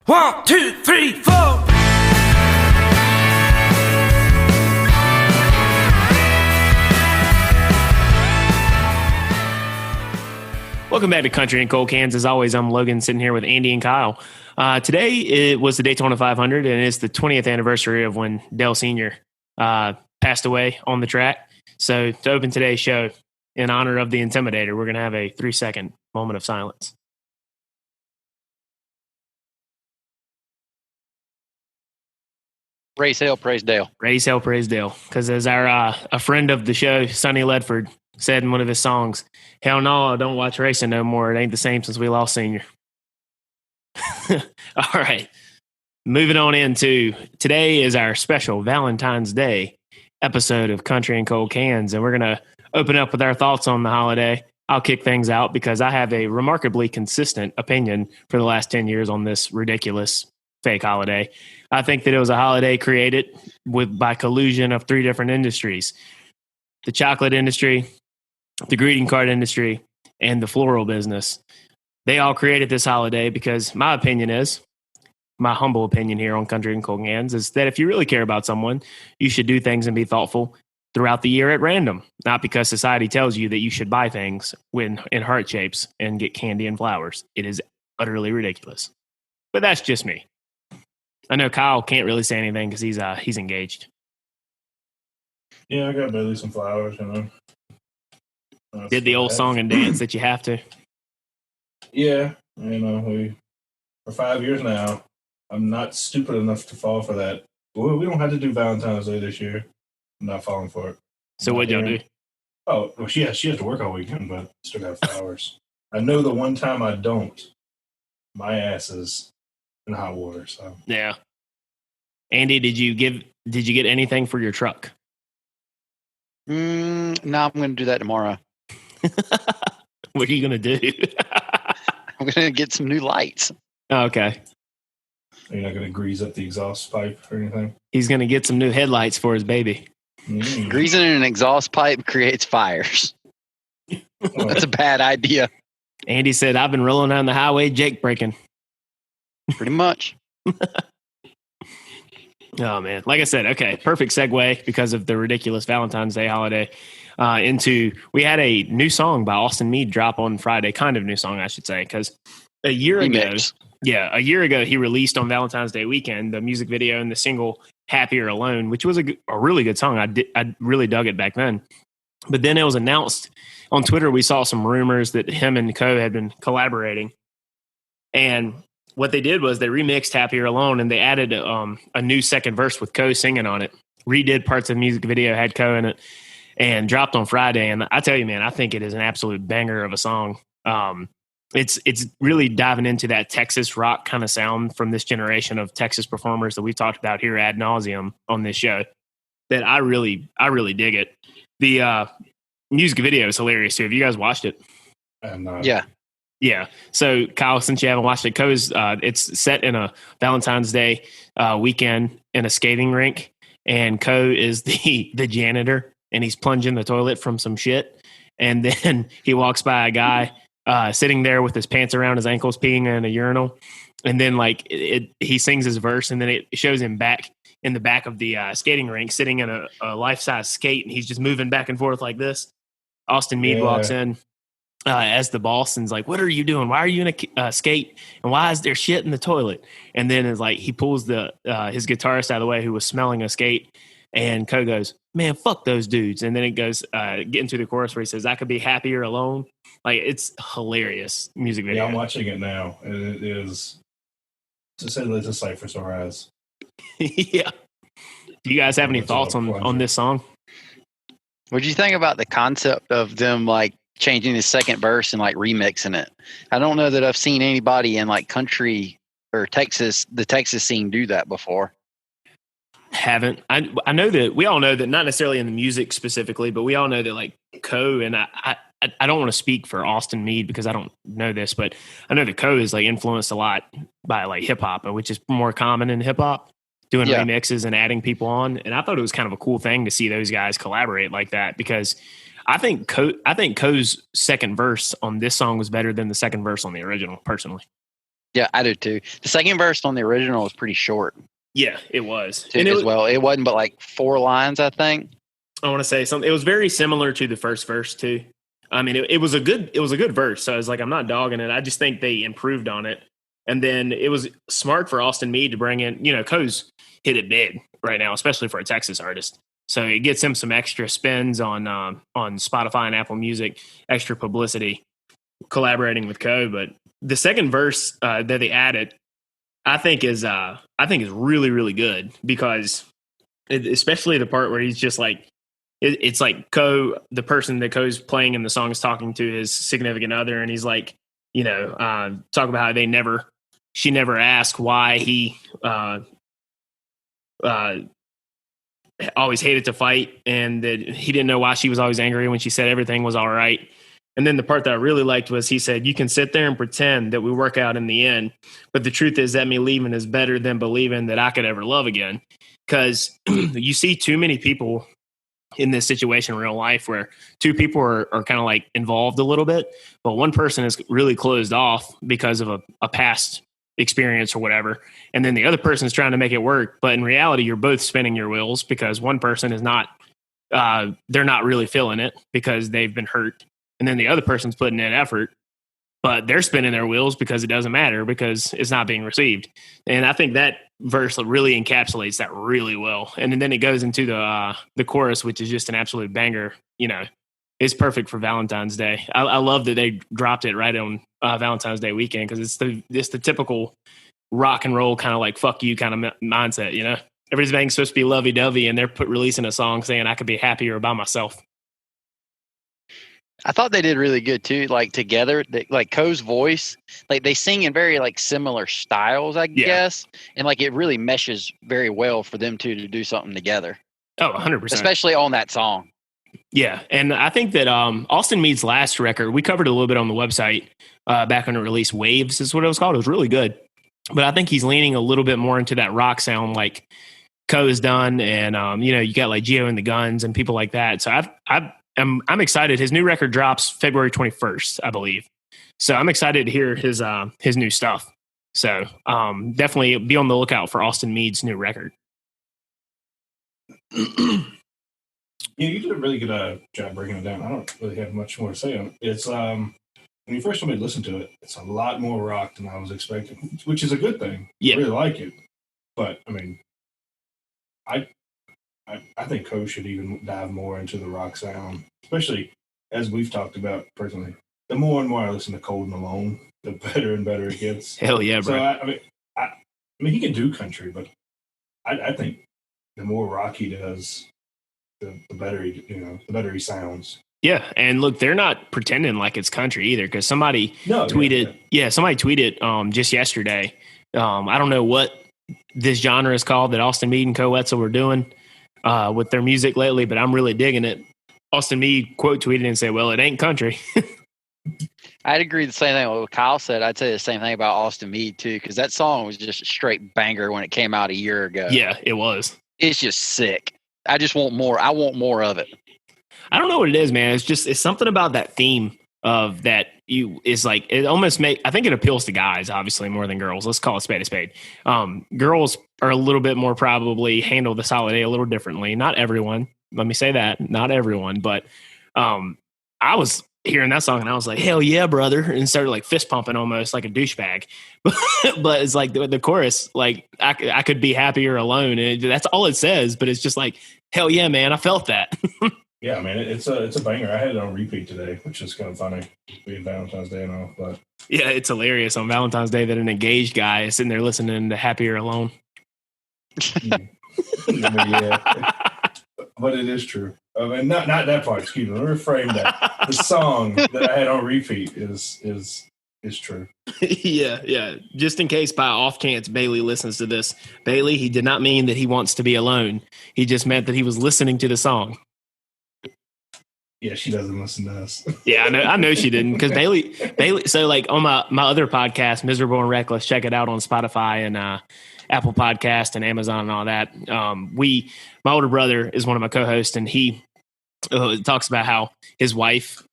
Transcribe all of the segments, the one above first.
1, 2, 3, 4. Welcome back to Country and Cold Cans. As always, I'm Logan, sitting here with Andy and Kyle. Today it was the Daytona 500, and it's the 20th anniversary of when Dale Sr. Passed away on the track. So to open today's show, in honor of the Intimidator, we're going to have a 3-second moment of silence. Raise hell, praise Dale. Raise hell, praise Dale. Because as our a friend of the show, Sonny Ledford, said in one of his songs, hell no, I don't watch racing no more. It ain't the same since we lost Senior. All right. Moving on into today is our special Valentine's Day episode of Country and Cold Cans. And we're going to open up with our thoughts on the holiday. I'll kick things out because I have a remarkably consistent opinion for the last 10 years on this ridiculous fake holiday. I think that it was a holiday created by collusion of 3 different industries: the chocolate industry, the greeting card industry, and the floral business. They all created this holiday because my opinion is, my humble opinion here on Country and Cold Cans, is that if you really care about someone, you should do things and be thoughtful throughout the year at random, not because society tells you that you should buy things in heart shapes and get candy and flowers. It is utterly ridiculous. But that's just me. I know Kyle can't really say anything because he's engaged. Yeah, I got Bailey some flowers, you know. Did the old song and dance that you have to. Yeah, you know, for 5 years now, I'm not stupid enough to fall for that. We don't have to do Valentine's Day this year. I'm not falling for it. So what'd y'all do? Oh, well, she has to work all weekend, but still got flowers. I know the one time I don't, my ass is in hot water. So yeah. Andy, did you get anything for your truck? No, I'm going to do that tomorrow. What are you going to do? I'm going to get some new lights. Oh, okay. You're not going to grease up the exhaust pipe or anything? He's going to get some new headlights for his baby. Greasing an exhaust pipe creates fires. That's a bad idea. Andy said, I've been rolling down the highway, Jake breaking. Pretty much. Oh, man. Like I said, okay, perfect segue because of the ridiculous Valentine's Day holiday into we had a new song by Austin Meade drop on Friday, kind of new song, I should say, because a year ago, he released on Valentine's Day weekend the music video and the single Happier Alone, which was a really good song. I really dug it back then. But then it was announced on Twitter, we saw some rumors that him and Koe had been collaborating. And what they did was they remixed Happier Alone and they added a new second verse with Koe singing on it, redid parts of the music video, had Koe in it, and dropped on Friday. And I tell you, man, I think it is an absolute banger of a song. It's really diving into that Texas rock kind of sound from this generation of Texas performers that we've talked about here ad nauseum on this show that I really dig it. The music video is hilarious too. Have you guys watched it? Yeah. Yeah. So Kyle, since you haven't watched it, Koe's it's set in a Valentine's Day weekend in a skating rink, and Koe is the janitor, and he's plunging the toilet from some shit, and then he walks by a guy sitting there with his pants around his ankles, peeing in a urinal, and then he sings his verse, and then it shows him back in the back of the skating rink, sitting in a life-size skate, and he's just moving back and forth like this. Austin Meade walks in as the boss and's like, what are you doing? Why are you in a skate? And why is there shit in the toilet? And then it's like he pulls his guitarist out of the way who was smelling a skate, and Koe goes, man, fuck those dudes. And then it goes getting to the chorus where he says, I could be happier alone. Like, it's hilarious music video. Yeah, I'm watching it now. It is, to say the least, a sight for sore eyes. Yeah. Do you guys have any thoughts on this song? What do you think about the concept of them like changing the second verse and like remixing it? I don't know that I've seen anybody in like country or the Texas scene do that before. Haven't. I know that we all know that, not necessarily in the music specifically, but we all know that like Koe, and I don't want to speak for Austin Meade because I don't know this, but I know that Koe is like influenced a lot by like hip hop, which is more common in hip hop, doing remixes and adding people on. And I thought it was kind of a cool thing to see those guys collaborate like that, because I think Koe's second verse on this song was better than the second verse on the original, personally. Yeah, I do too. The second verse on the original was pretty short Yeah, it was. too, as well. It wasn't but like 4 lines, I think. I want to say something. It was very similar to the first verse too. I mean, it was a good verse. So I was like, I'm not dogging it. I just think they improved on it. And then it was smart for Austin Meade to bring in, Koe's hit it big right now, especially for a Texas artist. So it gets him some extra spins on Spotify and Apple Music, extra publicity, collaborating with Koe. But the second verse that they added, I think is really, really good because especially the part where he's just like, it's like Koe, the person that Koe's playing in the song is talking to his significant other, and he's like, talk about how she never asked why he always hated to fight, and that he didn't know why she was always angry when she said everything was all right. And then the part that I really liked was he said, you can sit there and pretend that we work out in the end, but the truth is that me leaving is better than believing that I could ever love again. Because you see too many people in this situation in real life where two people are kind of like involved a little bit, but one person is really closed off because of a past experience or whatever. And then the other person is trying to make it work. But in reality, you're both spinning your wheels because one person is not, they're not really feeling it because they've been hurt. And then the other person's putting in effort, but they're spinning their wheels because it doesn't matter because it's not being received. And I think that verse really encapsulates that really well. And then it goes into the chorus, which is just an absolute banger. It's perfect for Valentine's Day. I love that they dropped it right on Valentine's Day weekend because it's the typical rock and roll kind of like fuck you kind of mindset. Everybody's supposed to be lovey dovey, and they're releasing a song saying I could be happier by myself. I thought they did really good too. Like together, like Koe's voice, like they sing in very like similar styles, I guess, and like it really meshes very well for them two to do something together. Oh, 100%. Especially on that song. Yeah, and I think that Austin Meade's last record, we covered a little bit on the website back when it released. Waves is what it was called. It was really good, but I think he's leaning a little bit more into that rock sound, like Koe has done, and you got like Geo and the Guns and people like that. So I'm excited. His new record drops February 21st, I believe. So I'm excited to hear his new stuff. So definitely be on the lookout for Austin Meade's new record. Yeah, you did a really good job breaking it down. I don't really have much more to say on it. It's when you first told me to listen to it, it's a lot more rock than I was expecting, which is a good thing. Yeah. I really like it. But I mean, I think Koe should even dive more into the rock sound, especially as we've talked about personally. The more and more I listen to Cold and Alone, the better and better it gets. Hell yeah, bro. So I mean, he can do country, but I think the more rock he does, the better he sounds. Yeah, and look, they're not pretending like it's country either because somebody tweeted just yesterday. I don't know what this genre is called that Austin Meade and Koe Wetzel were doing with their music lately, but I'm really digging it. Austin Meade quote tweeted and said, well, it ain't country. I'd agree the same thing with what Kyle said. I'd say the same thing about Austin Meade too, because that song was just a straight banger when it came out a year ago. Yeah, it was. It's just sick. I just want more. I want more of it. I don't know what it is, man. It's something about that theme of that it almost I think it appeals to guys, obviously, more than girls. Let's call it spade a spade. Girls are a little bit more probably handle this holiday a little differently. Not everyone. Let me say that. Not everyone. But I was hearing that song and I was like, hell yeah, brother. And started like fist pumping almost like a douchebag. But it's like the chorus, like I could be happier alone. And that's all it says. But it's just like, hell yeah, man. I felt that. Yeah, man, it's a banger. I had it on repeat today, which is kind of funny, being Valentine's Day and all. But yeah, it's hilarious on Valentine's Day that an engaged guy is sitting there listening to Happier Alone. Yeah, but it is true. I mean, not that part. Excuse me. Let me reframe that. The song that I had on repeat is true. Yeah. Just in case by off chance Bailey listens to this, Bailey, he did not mean that he wants to be alone. He just meant that he was listening to the song. Yeah, she doesn't listen to us. Yeah, I know she didn't because Bailey. So like on my other podcast, Miserable and Reckless, check it out on Spotify and Apple Podcast and Amazon and all that. My older brother is one of my co-hosts, and he talks about how his wife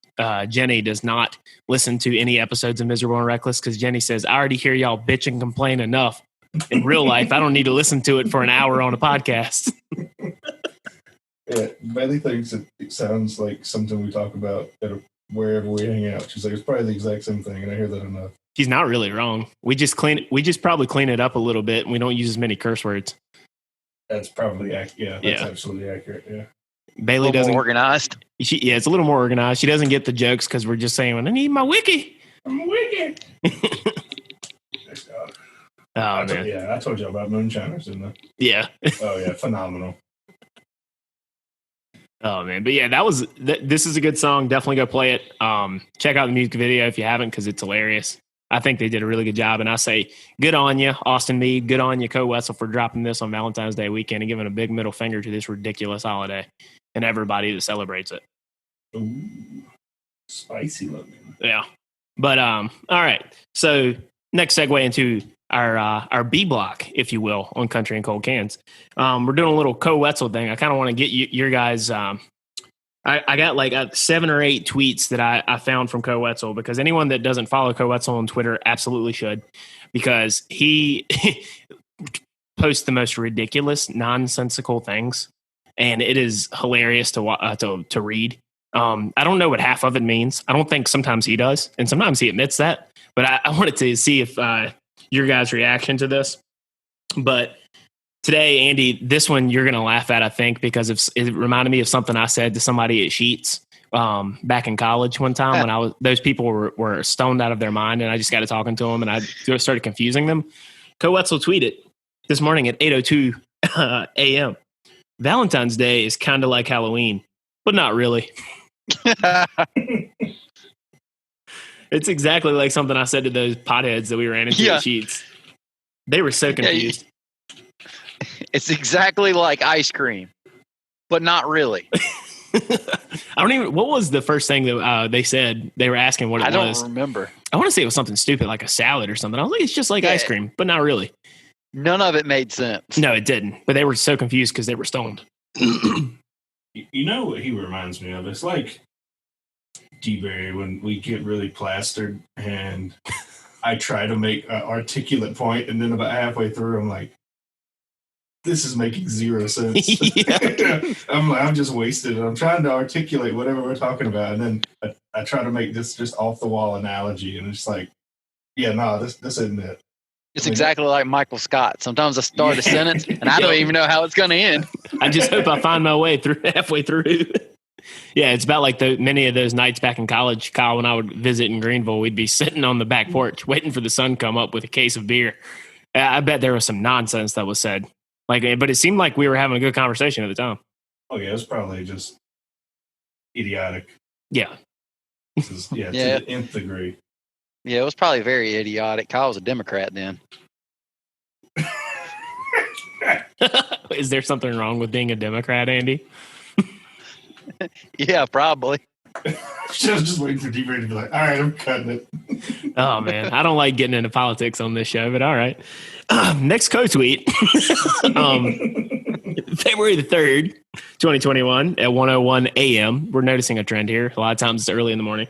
Jenny does not listen to any episodes of Miserable and Reckless because Jenny says, I already hear y'all bitch and complain enough in real life. I don't need to listen to it for an hour on a podcast. Yeah, Bailey thinks it sounds like something we talk about wherever we hang out. She's like, it's probably the exact same thing, and I hear that enough. She's not really wrong. We just probably clean it up a little bit, and we don't use as many curse words. That's probably accurate. Yeah, that's absolutely accurate. Yeah. Bailey doesn't more organized. It's a little more organized. She doesn't get the jokes because we're just saying, I need my wiki. I'm a wiki. Man. I told you about Moonshiners, didn't I? Yeah. Oh yeah, phenomenal. Oh man, but yeah, this is a good song. Definitely go play it. Check out the music video if you haven't, because it's hilarious. I think they did a really good job, and I say good on you, Austin Meade. Good on you, Koe Wetzel, for dropping this on Valentine's Day weekend and giving a big middle finger to this ridiculous holiday and everybody that celebrates it. Ooh, spicy looking. Yeah, but all right. So next segue into our B block, if you will, on Country and Cold Cans. We're doing a little Koe Wetzel thing. I kind of want to get your guys. I got like 7 or 8 tweets that I found from Koe Wetzel, because anyone that doesn't follow Koe Wetzel on Twitter absolutely should, because he posts the most ridiculous, nonsensical things, and it is hilarious to read. I don't know what half of it means. I don't think sometimes he does, and sometimes he admits that. But I wanted to see if your guys' reaction to this. But today, Andy, this one you're going to laugh at, I think, because it reminded me of something I said to somebody at Sheetz back in college one time when those people were stoned out of their mind, and I just got to talking to them, and I started confusing them. Koe Wetzel tweeted this morning at 8:02 a.m. Valentine's Day is kind of like Halloween, but not really. It's exactly like something I said to those potheads that we ran into at Sheetz. They were so confused. It's exactly like ice cream, but not really. What was the first thing that they said? They were asking what it was. I don't remember. I want to say it was something stupid like a salad or something. I was like, it's just like ice cream, but not really. None of it made sense. No, it didn't. But they were so confused because they were stoned. You know what he reminds me of? It's like D-Berry when we get really plastered and I try to make an articulate point, and then about halfway through I'm like, this is making zero sense. I'm just wasted. I'm trying to articulate whatever we're talking about, and then I try to make this just off the wall analogy, and it's like, this isn't it. It's exactly like Michael Scott. Sometimes I start a sentence and I don't even know how it's going to end. I just hope I find my way through halfway through. Yeah, it's about like many of those nights back in college, Kyle, when I would visit in Greenville, we'd be sitting on the back porch waiting for the sun to come up with a case of beer. I bet there was some nonsense that was said. But it seemed like we were having a good conversation at the time. Oh yeah, it was probably just idiotic. Yeah. To the nth degree. Yeah, it was probably very idiotic. Kyle was a Democrat then. Is there something wrong with being a Democrat, Andy? Yeah, probably. I was just waiting for D-Ray to be like, all right, I'm cutting it. Oh, man. I don't like getting into politics on this show, but all right. Next Koe tweet. February the 3rd, 2021 at 1:01 a.m. We're noticing a trend here. A lot of times it's early in the morning.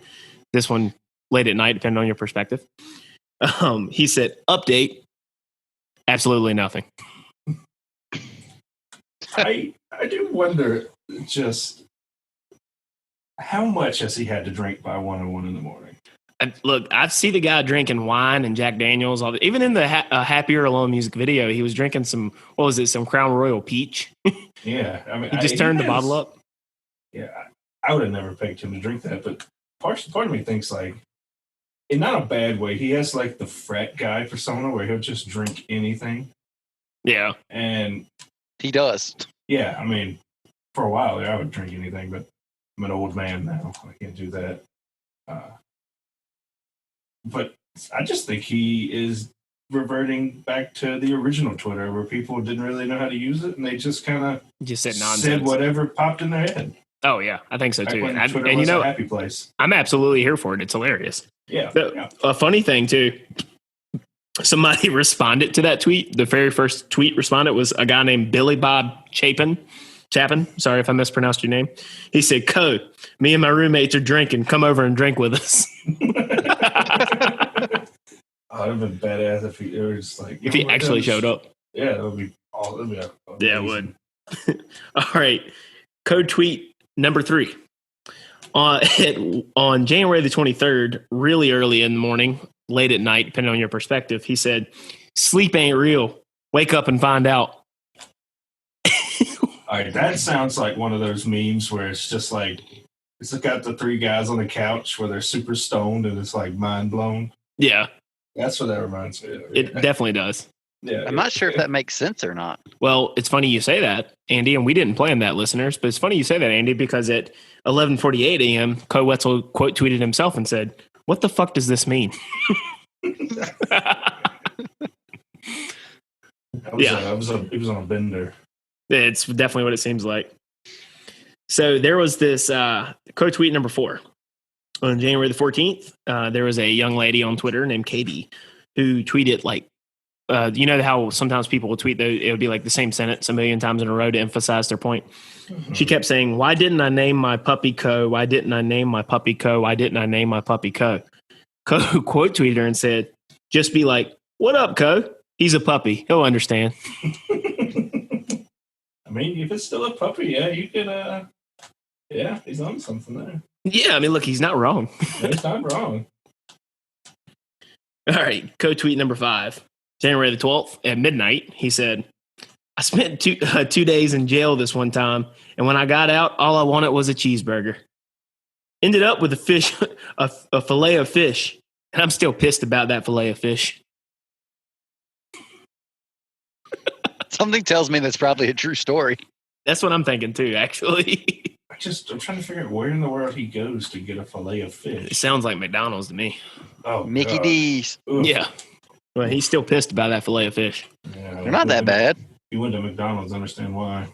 This one late at night, depending on your perspective. He said, update, absolutely nothing. I do wonder just how much has he had to drink by 1:01 in the morning? Look, I see the guy drinking wine and Jack Daniels. Even in the Happier Alone music video, he was drinking some Crown Royal Peach. Yeah. I mean, he just turned the bottle up. Yeah. I would have never picked him to drink that, but part of me thinks like, in not a bad way, he has like the frat guy persona where he'll just drink anything. Yeah. And he does. Yeah. I mean, for a while there, I would drink anything, but I'm an old man now. I can't do that. But I just think he is reverting back to the original Twitter where people didn't really know how to use it and they just kind of said whatever popped in their head. Oh, yeah. I think so, too. And was a happy place. I'm absolutely here for it. It's hilarious. Yeah. A funny thing, too, somebody responded to that tweet. The very first tweet respondent was a guy named Billy Bob Chapin. Chapin, sorry if I mispronounced your name. He said, Koe, me and my roommates are drinking. Come over and drink with us. Oh, it'd have been badass if he was like If he actually showed up. Yeah, it would be all. It'd be Yeah, it would. All right. Code tweet number 3. On January the 23rd, really early in the morning, late at night, depending on your perspective, he said, sleep ain't real. Wake up and find out. All right, that sounds like one of those memes where it's just like, it's got the 3 guys on the couch where they're super stoned and it's like mind blown. Yeah. That's what that reminds me of. It definitely does. Yeah, I'm not sure if that makes sense or not. Well, it's funny you say that, Andy, and we didn't plan that, listeners, but it's funny you say that, Andy, because at 11:48 a.m., Koe Wetzel quote tweeted himself and said, what the fuck does this mean? It was on a bender. It's definitely what it seems like. So there was this Koe tweet number 4. On January the 14th, there was a young lady on Twitter named Katie who tweeted like, you know how sometimes people will tweet, it would be like the same sentence a million times in a row to emphasize their point. Mm-hmm. She kept saying, why didn't I name my puppy Koe? Why didn't I name my puppy Koe? Why didn't I name my puppy Koe? Koe quote tweeted her and said, just be like, what up, Koe? He's a puppy. He'll understand. I mean, if it's still a puppy, yeah, you could, yeah, he's on something there. Yeah, I mean, look, he's not wrong. He's not wrong. All right, Koe tweet number 5. January the 12th at midnight, he said, I spent 2 days in jail this one time, and when I got out, all I wanted was a cheeseburger. Ended up with a fillet of fish, and I'm still pissed about that fillet of fish. Something tells me that's probably a true story. That's what I'm thinking too, actually. I'm trying to figure out where in the world he goes to get a fillet of fish. It sounds like McDonald's to me. Oh, Mickey D's. Oof. Yeah. Well, he's still pissed about that fillet of fish. Yeah, they're not that bad. He went to McDonald's, understand why.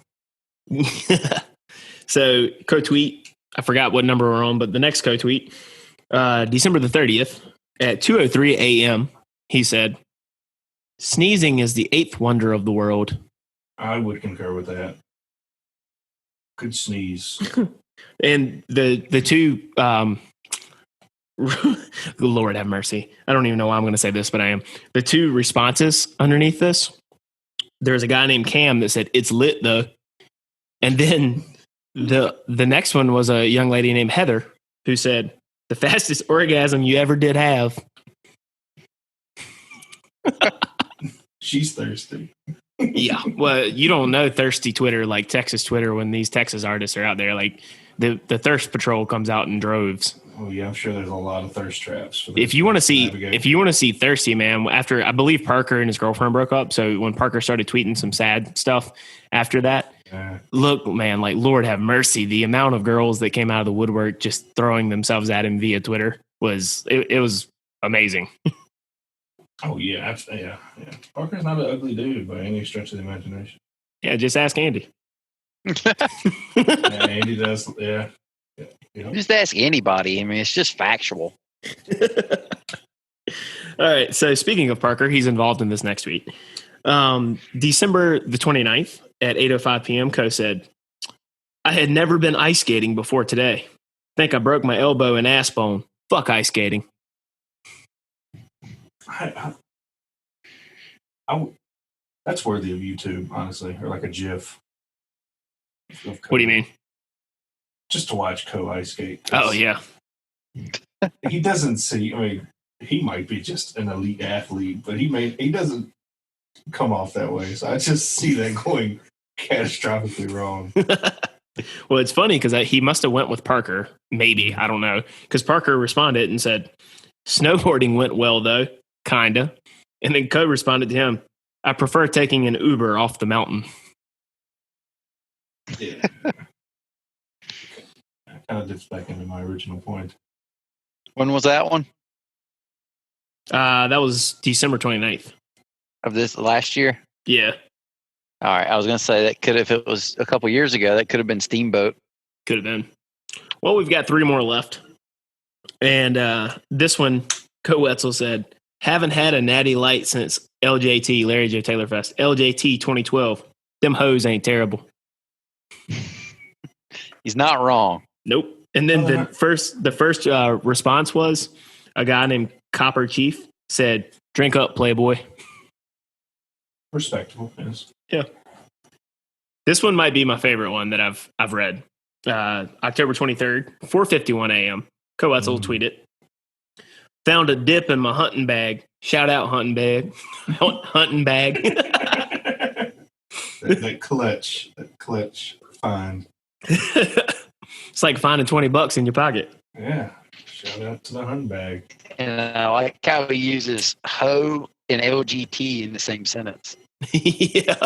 So, Koe tweet, I forgot what number we're on, but the next Koe tweet, December the 30th at 2:03 a.m., he said, sneezing is the 8th wonder of the world. I would concur with that. Could sneeze. And the 2, Lord have mercy. I don't even know why I'm going to say this, but I am. The 2 responses underneath this, there's a guy named Cam that said, it's lit though. And then the next one was a young lady named Heather who said, the fastest orgasm you ever did have. She's thirsty. Yeah. Well, you don't know thirsty Twitter like Texas Twitter when these Texas artists are out there. Like the thirst patrol comes out in droves. Oh yeah, I'm sure there's a lot of thirst traps. If you want to see thirsty, man, after I believe Parker and his girlfriend broke up, so when Parker started tweeting some sad stuff after that, look, man, like Lord have mercy, the amount of girls that came out of the woodwork just throwing themselves at him via Twitter was amazing. Oh yeah, yeah. Parker's not an ugly dude by any stretch of the imagination. Yeah, just ask Andy. Yeah, Andy does. Yeah. Just ask anybody. I mean, it's just factual. All right. So speaking of Parker, he's involved in this next tweet. December the 29th at 8:05 p.m., Koe said, I had never been ice skating before today. Think I broke my elbow and ass bone. Fuck ice skating. That's worthy of YouTube, honestly, or like a GIF. What do you mean? Just to watch Koe ice skate. Oh, yeah. He doesn't see, I mean, he might be just an elite athlete, but he doesn't come off that way. So I just see that going catastrophically wrong. Well, it's funny because he must have went with Parker. Maybe. I don't know. Because Parker responded and said, snowboarding went well, though. Kinda. And then Koe responded to him, I prefer taking an Uber off the mountain. Yeah. Kind of dips back into my original point. When was that one? That was December 29th. Of this last year? Yeah. All right. I was going to say that if it was a couple years ago, that could have been Steamboat. Could have been. Well, we've got 3 more left. And this one, Koe Wetzel said, haven't had a natty light since LJT, Larry J. Taylor Fest. LJT 2012. Them hoes ain't terrible. He's not wrong. Nope. And then the first response was a guy named Copper Chief said, "Drink up, Playboy." Respectable, yes. Yeah. This one might be my favorite one that I've read. October 23rd, 4:51 a.m. Koe Wetzel tweeted, "Found a dip in my hunting bag. Shout out hunting bag." Hunting bag. that clutch find. It's like finding $20 in your pocket. Yeah. Shout out to the hunting bag. And I like how he uses hoe and LGT in the same sentence. Yeah.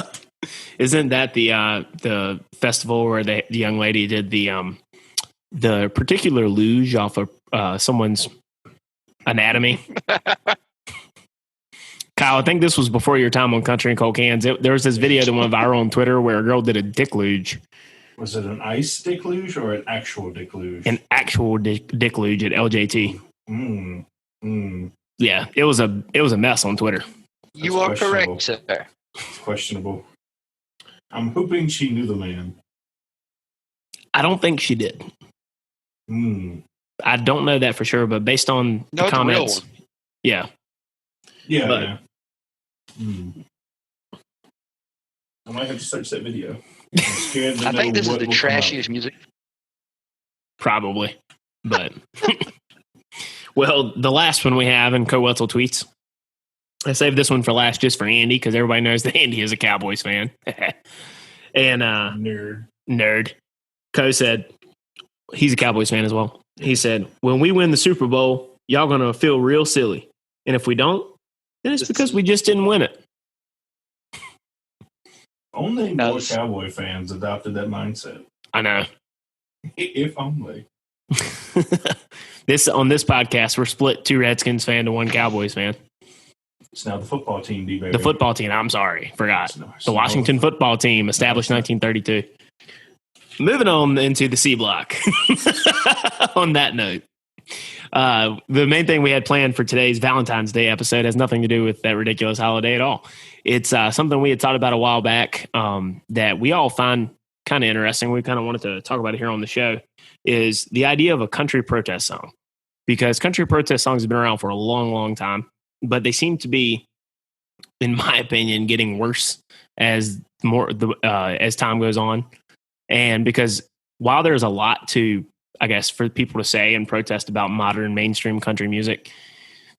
Isn't that the festival where the young lady did the particular luge off of someone's anatomy? Kyle, I think this was before your time on Country and Cold Cans. There was this video that went viral on Twitter where a girl did a dick luge. Was it an ice dick luge or an actual dick luge? An actual dick luge at LJT. Yeah, it was a mess on Twitter. You are correct, sir. It's questionable. I'm hoping she knew the man. I don't think she did. I don't know that for sure, but based on the comments, yeah. Yeah. I might have to search that video. I think this is the trashiest music. Probably. But, well, the last one we have in Koe Wetzel Tweets. I saved this one for last just for Andy because everybody knows that Andy is a Cowboys fan. And nerd. Koe said, he's a Cowboys fan as well. He said, "When we win the Super Bowl, y'all going to feel real silly. And if we don't, then it's because we just didn't win it." Only more Cowboy fans adopted that mindset. I know. If only. On this podcast, we're split 2 Redskins fan to 1 Cowboys fan. It's now the football team, D-Baby. The football team. I'm sorry. Forgot. The Washington football team, established 1932. Moving on into the C block. On that note, the main thing we had planned for today's Valentine's Day episode has nothing to do with that ridiculous holiday at all. It's something we had thought about a while back that we all find kind of interesting. We kind of wanted to talk about it here on the show, is the idea of a country protest song. Because country protest songs have been around for a long, long time, but they seem to be, in my opinion, getting worse as time goes on. And because while there's a lot to, I guess, for people to say and protest about modern mainstream country music,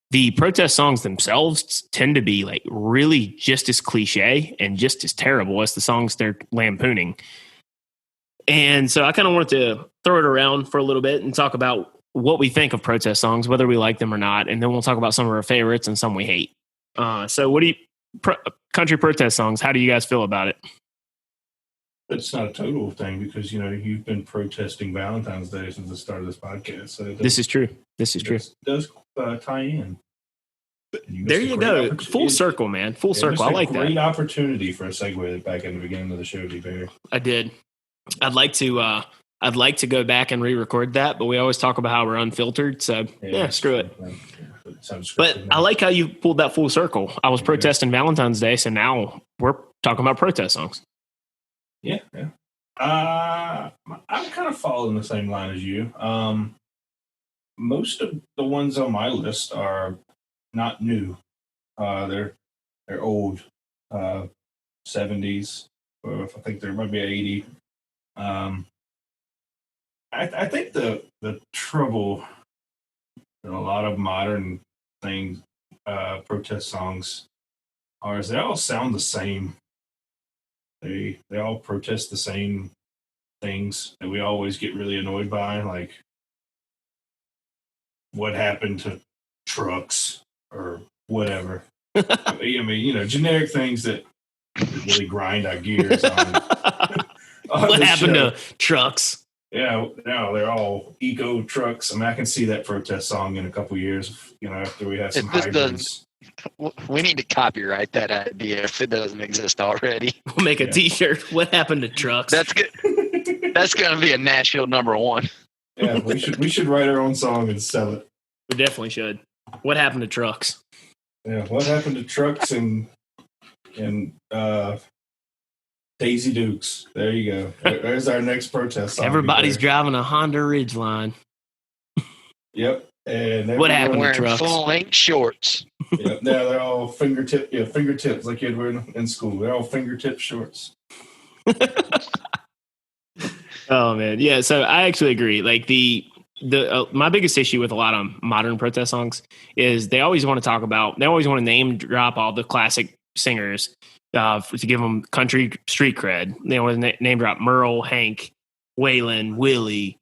the protest songs themselves tend to be like really just as cliche and just as terrible as the songs they're lampooning. And so I kind of wanted to throw it around for a little bit and talk about what we think of protest songs, whether we like them or not. And then we'll talk about some of our favorites and some we hate. So what do you, country protest songs, how do you guys feel about it? It's not a total thing because, you've been protesting Valentine's Day since the start of this podcast. So this is true. It does tie in. There you go. Full circle, man. Full circle. I like that. Great opportunity for a segue back in the beginning of the show, D-Bear. I did. I'd like to go back and re-record that, but we always talk about how we're unfiltered. So yeah screw it. But I like how you pulled that full circle. I was protesting Valentine's Day, so now we're talking about protest songs. Yeah. I'm kind of following the same line as you. Most of the ones on my list are not new. They're old, 70s, or I think there might be 80. I think the trouble in a lot of modern things, protest songs, is they all sound the same. They all protest the same things that we always get really annoyed by, like what happened to trucks or whatever. I mean, generic things that really grind our gears on. What happened to trucks? Yeah, no, they're all eco trucks. I mean, I can see that protest song in a couple years, after we have some hybrids. We need to copyright that idea if it doesn't exist already. We'll make a T-shirt. What happened to trucks? That's good. That's going to be a national #1. Yeah, we should write our own song and sell it. We definitely should. What happened to trucks? Yeah, what happened to trucks and Daisy Dukes. There you go. There's our next protest song. Everybody's driving a Honda Ridgeline. Yep. And What happened to wearing trucks? full-length shorts. Yep. Now they're all fingertips like you'd wear in school. They're all fingertip shorts. Oh man, yeah. So I actually agree. Like my biggest issue with a lot of modern protest songs is they always want to name drop all the classic singers to give them country street cred. They want to name drop Merle, Hank, Waylon, Willie.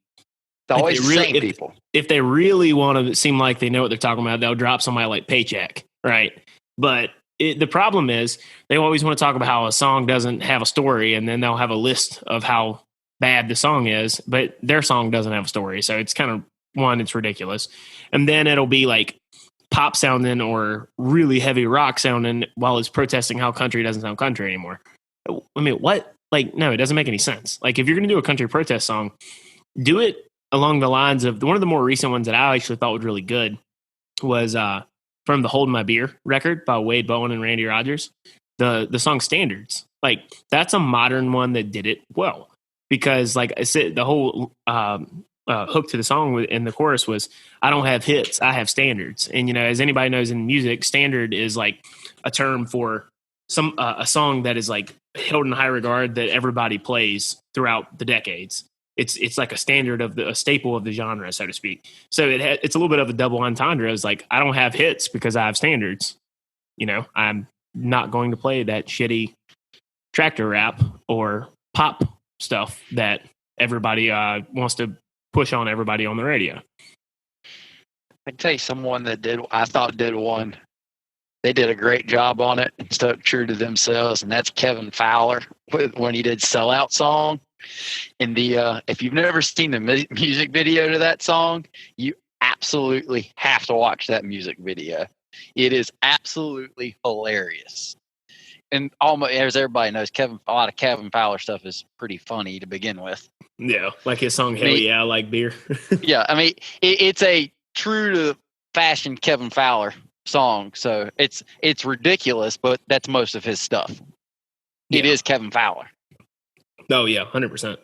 It's always the same people. If they really want to seem like they know what they're talking about, they'll drop somebody like Paycheck, right? But the problem is they always want to talk about how a song doesn't have a story, and then they'll have a list of how bad the song is, but their song doesn't have a story. So it's kind of, it's ridiculous. And then it'll be like pop sounding or really heavy rock sounding while it's protesting how country doesn't sound country anymore. I mean, what? Like, no, it doesn't make any sense. Like, if you're going to do a country protest song, do it along the lines of one of the more recent ones that I actually thought was really good was from the Hold My Beer record by Wade Bowen and Randy Rogers. The song Standards. Like, that's a modern one that did it well. Because, like I said, the whole hook to the song in the chorus was, I don't have hits, I have standards. And, as anybody knows in music, standard is like a term for a song that is like held in high regard that everybody plays throughout the decades. It's like a standard of a staple of the genre, so to speak. So it's a little bit of a double entendre. It's like, I don't have hits because I have standards. I'm not going to play that shitty tractor rap or pop stuff that everybody wants to push on everybody on the radio. I can tell you someone that I thought did one. They did a great job on it and stuck true to themselves, and that's Kevin Fowler when he did Sellout Song. And if you've never seen the music video to that song, you absolutely have to watch that music video. It is absolutely hilarious. And almost, as everybody knows, a lot of Kevin Fowler stuff is pretty funny to begin with. Yeah, like his song "Hell Yeah, I Like Beer." Yeah, I mean, it's a true to fashion Kevin Fowler song, so it's ridiculous, but that's most of his stuff. Yeah. It is Kevin Fowler. Oh yeah, 100%.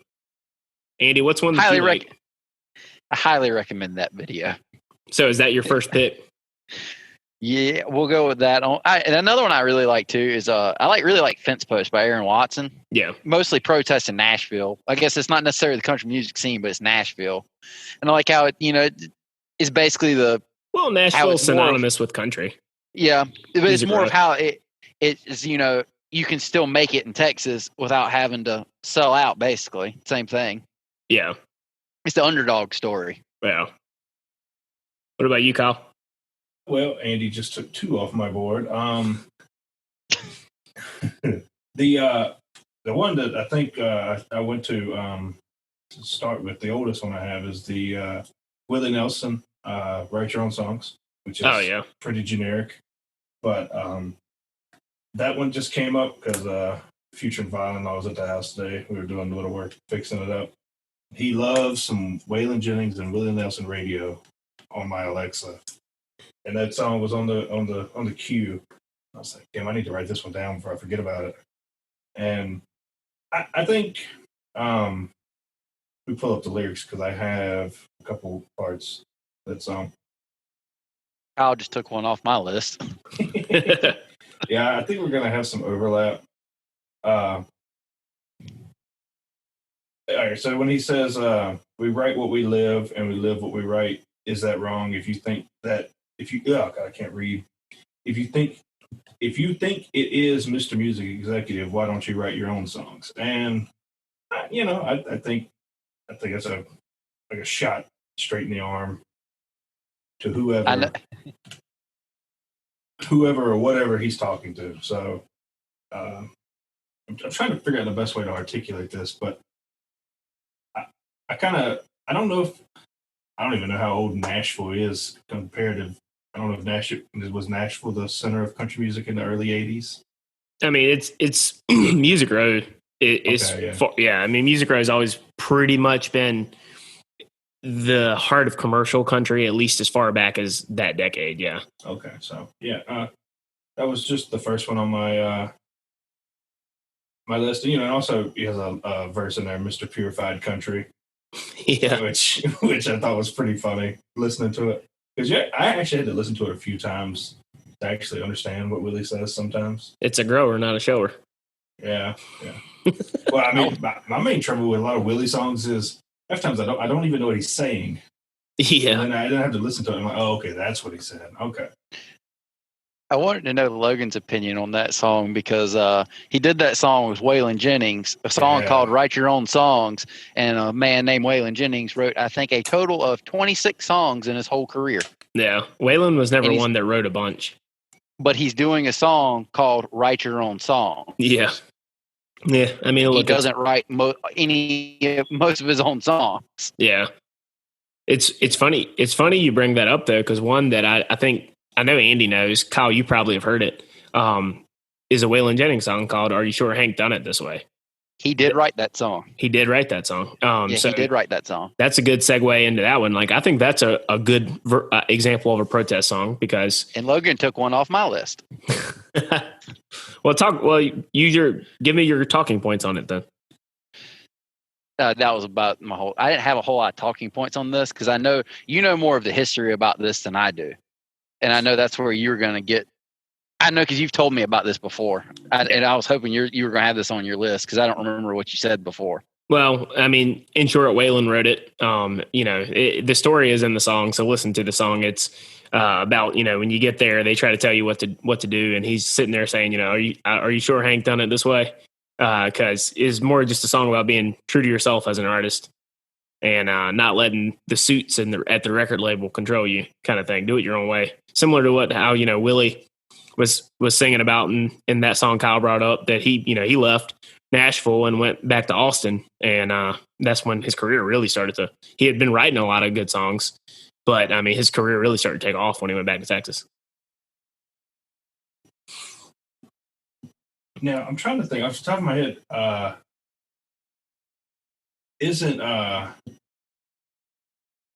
Andy, what's one that I highly recommend that video. So is that your first pick? Yeah, we'll go with that. And another one I really like too is I really like Fence Post by Aaron Watson. Yeah, mostly protest in Nashville. I guess it's not necessarily the country music scene, but it's Nashville, and I like how it's basically Nashville's synonymous with country. Yeah, but it's more of how it is. You can still make it in Texas without having to sell out. Basically, same thing. Yeah, it's the underdog story. Yeah. What about you, Kyle? Well, Andy just took two off my board. The one that I think I went to start with, the oldest one I have is the Willie Nelson Write Your Own Songs, which is pretty generic. But that one just came up because Future and Violin, I was at the house today. We were doing a little work fixing it up. He loves some Waylon Jennings and Willie Nelson radio on my Alexa. And that song was on the queue. I was like, damn, I need to write this one down before I forget about it. And I think we pull up the lyrics because I have a couple parts of that song. Kyle just took one off my list. Yeah, I think we're going to have some overlap. All right, so when he says, we write what we live and we live what we write, is that wrong? I can't read. If you think it is Mr. Music Executive, why don't you write your own songs? And I think that's a shot straight in the arm to whoever or whatever he's talking to. So I'm trying to figure out the best way to articulate this, but I don't know if I don't even know how old Nashville is comparative. I don't know if was Nashville the center of country music in the early 80s? I mean, it's Music Row. I mean, Music Row has always pretty much been the heart of commercial country, at least as far back as that decade. Yeah. Okay. So, that was just the first one on my my list. You know, and also he has a verse in there, "Mr. Purified Country," Yeah. which I thought was pretty funny listening to it. Because I actually had to listen to it a few times to actually understand what Willie says sometimes. It's a grower, not a shower. Yeah. Well, I mean, my main trouble with a lot of Willie songs is half times I don't even know what he's saying. Yeah. And then I didn't have to listen to it. I'm like, oh, okay, that's what he said. Okay. I wanted to know Logan's opinion on that song because he did that song with Waylon Jennings, a song called "Write Your Own Songs," and a man named Waylon Jennings wrote, I think, a total of 26 songs in his whole career. Yeah, Waylon was never one that wrote a bunch. But he's doing a song called "Write Your Own Song." Yeah. Yeah, I mean, he doesn't write most of his own songs. Yeah, it's funny. It's funny you bring that up though, because one that I think I know Andy knows. Kyle, you probably have heard it. Is a Waylon Jennings song called "Are You Sure Hank Done It This Way?" He did write that song. He did write that song. He did write that song. That's a good segue into that one. Like, I think that's a good example of a protest song because. And Logan took one off my list. Give me your talking points on it then. That was about my whole. I didn't have a whole lot of talking points on this because I know you know more of the history about this than I do, and I know that's where you're going to get. I know because you've told me about this before, and I was hoping you were going to have this on your list because I don't remember what you said before. Well, I mean, in short, Waylon wrote it. The story is in the song, so listen to the song. It's about when you get there, they try to tell you what to do, and he's sitting there saying, are you sure Hank done it this way? Because it's more just a song about being true to yourself as an artist and not letting the suits at the record label control you, kind of thing. Do it your own way, similar to how Willie was singing about in that song Kyle brought up, that he left Nashville and went back to Austin, and that's when his career really started he had been writing a lot of good songs, but I mean his career really started to take off when he went back to Texas. Now I'm trying to think off the top of my head, isn't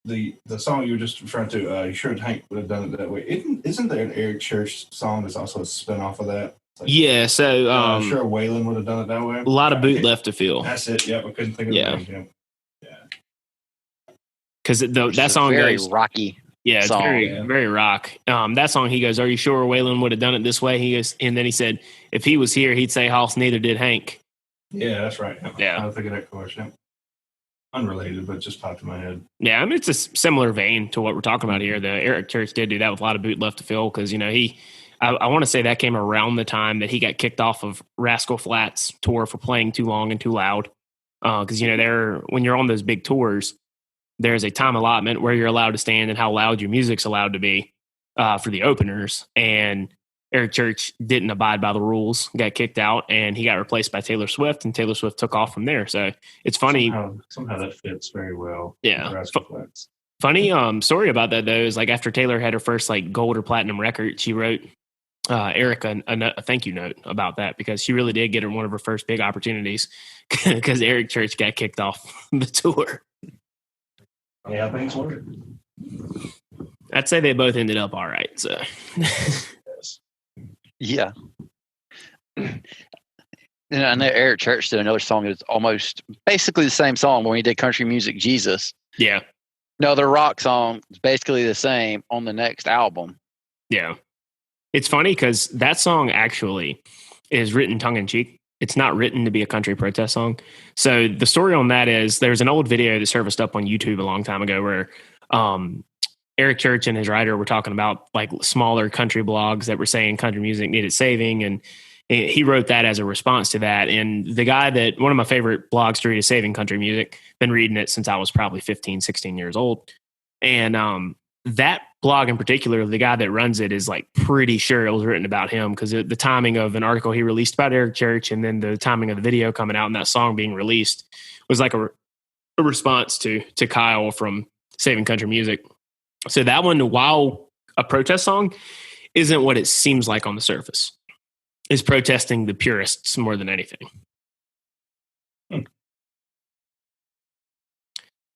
the song you were just referring to, "You Sure Hank Would Have Done It That Way"? Isn't there an Eric Church song that's also a spinoff of that? Like, yeah, so sure Waylon would have done it that way. A lot of boot left to feel. That's it. Yep, I couldn't think of the name. Yeah, because that song very goes rocky. Yeah, it's song. very rock. That song, he goes, "Are you sure Waylon would have done it this way?" He goes, and then he said, "If he was here, he'd say, Hoss, neither did Hank." Yeah, that's right. Yeah, I think of that chorus. Yeah. Unrelated, but just popped in my head. Yeah, I mean, it's a similar vein to what we're talking about here. The Eric Church did do that with a lot of boot left to fill because, I want to say that came around the time that he got kicked off of Rascal Flatts tour for playing too long and too loud. Because, when you're on those big tours, there's a time allotment where you're allowed to stand and how loud your music's allowed to be for the openers. And Eric Church didn't abide by the rules, got kicked out, and he got replaced by Taylor Swift, and Taylor Swift took off from there. So it's funny. Somehow that fits very well. Yeah. Funny story about that, though, is like after Taylor had her first gold or platinum record, she wrote Eric a thank you note about that because she really did get her one of her first big opportunities because Eric Church got kicked off the tour. Yeah, things work. I'd say they both ended up all right. So. Yeah. And I know Eric Church did another song that's almost basically the same song when he did Country Music Jesus. Yeah. No, the rock song is basically the same on the next album. Yeah. It's funny because that song actually is written tongue-in-cheek. It's not written to be a country protest song. So the story on that is there's an old video that surfaced up on YouTube a long time ago where Eric Church and his writer were talking about smaller country blogs that were saying country music needed saving. And he wrote that as a response to that. And the guy one of my favorite blogs to read is Saving Country Music. Been reading it since I was probably 15, 16 years old. And that blog in particular, the guy that runs it is pretty sure it was written about him because the timing of an article he released about Eric Church and then the timing of the video coming out and that song being released was a response to Kyle from Saving Country Music. So that one, while a protest song, isn't what it seems like on the surface. It's protesting the purists more than anything.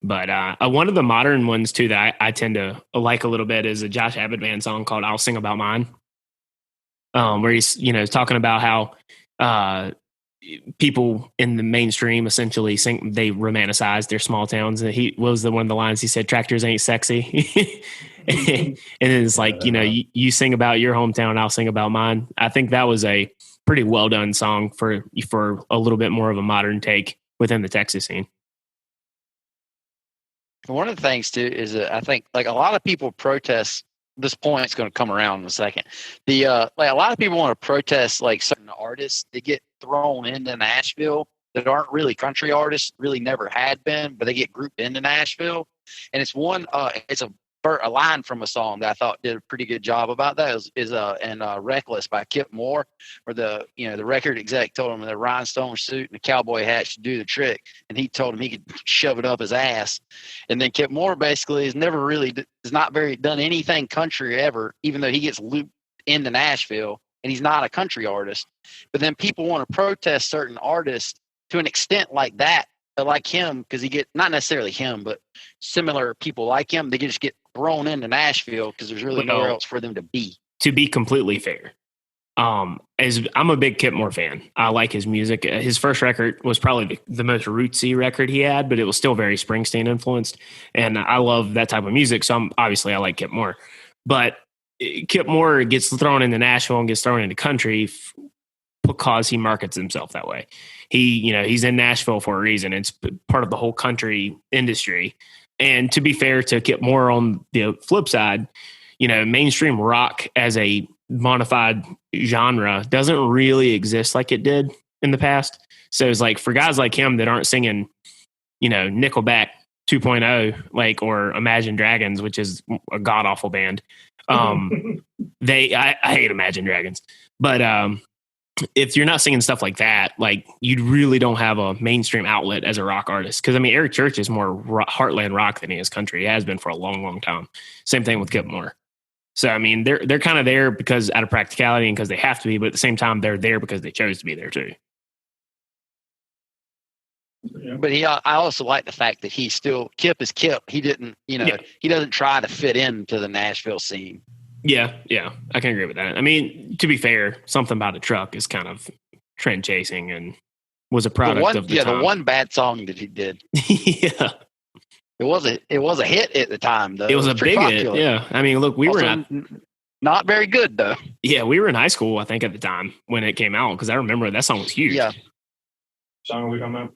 But one of the modern ones, too, that I tend to like a little bit is a Josh Abbott band song called I'll Sing About Mine, where he's talking about how people in the mainstream essentially they romanticize their small towns. And he was one of the lines he said, "Tractors ain't sexy." And it's like, you sing about your hometown, I'll sing about mine. I think that was a pretty well done song for a little bit more of a modern take within the Texas scene. One of the things too is that I think like a lot of people protest. This point's going to come around in a second. Like a lot of people want to protest like certain artists that get thrown into Nashville that aren't really country artists, really never had been, but they get grouped into Nashville. And it's a line from a song that I thought did a pretty good job about that is Reckless by Kip Moore, where the record exec told him the rhinestone suit and the cowboy hat should do the trick. And he told him he could shove it up his ass. And then Kip Moore basically has not done anything country ever, even though he gets looped into Nashville and he's not a country artist. But then people want to protest certain artists to an extent like that, like him, because not necessarily him, but similar people like him, they just get thrown into Nashville because there's really nowhere else for them to be. To be completely fair, as I'm a big Kip Moore fan, I like his music. His first record was probably the most rootsy record he had, but it was still very Springsteen influenced, and I love that type of music. So obviously I like Kip Moore, but Kip Moore gets thrown into Nashville and gets thrown into country because he markets himself that way. He's in Nashville for a reason. It's part of the whole country industry. And to be fair to Kip Moore, on the flip side, mainstream rock as a modified genre doesn't really exist like it did in the past. So it's like for guys like him that aren't singing, Nickelback 2.0, or Imagine Dragons, which is a god awful band. I hate Imagine Dragons, but if you're not singing stuff like that, you really don't have a mainstream outlet as a rock artist. Because Eric Church is more heartland rock than he is country. He has been for a long, long time. Same thing with Kip Moore. So they're kind of there because out of practicality and because they have to be, but at the same time they're there because they chose to be there too. But I also like the fact that Kip is Kip. He didn't, he doesn't try to fit into the Nashville scene. Yeah, I can agree with that. To be fair, Something About a Truck is kind of trend chasing and was a product of the time. The one bad song that he did. Yeah. It was a hit at the time, though. It was a big hit, yeah. Look, we were not very good, though. Yeah, we were in high school, I think, at the time when it came out, because I remember that song was huge. Yeah. Song are we talking about?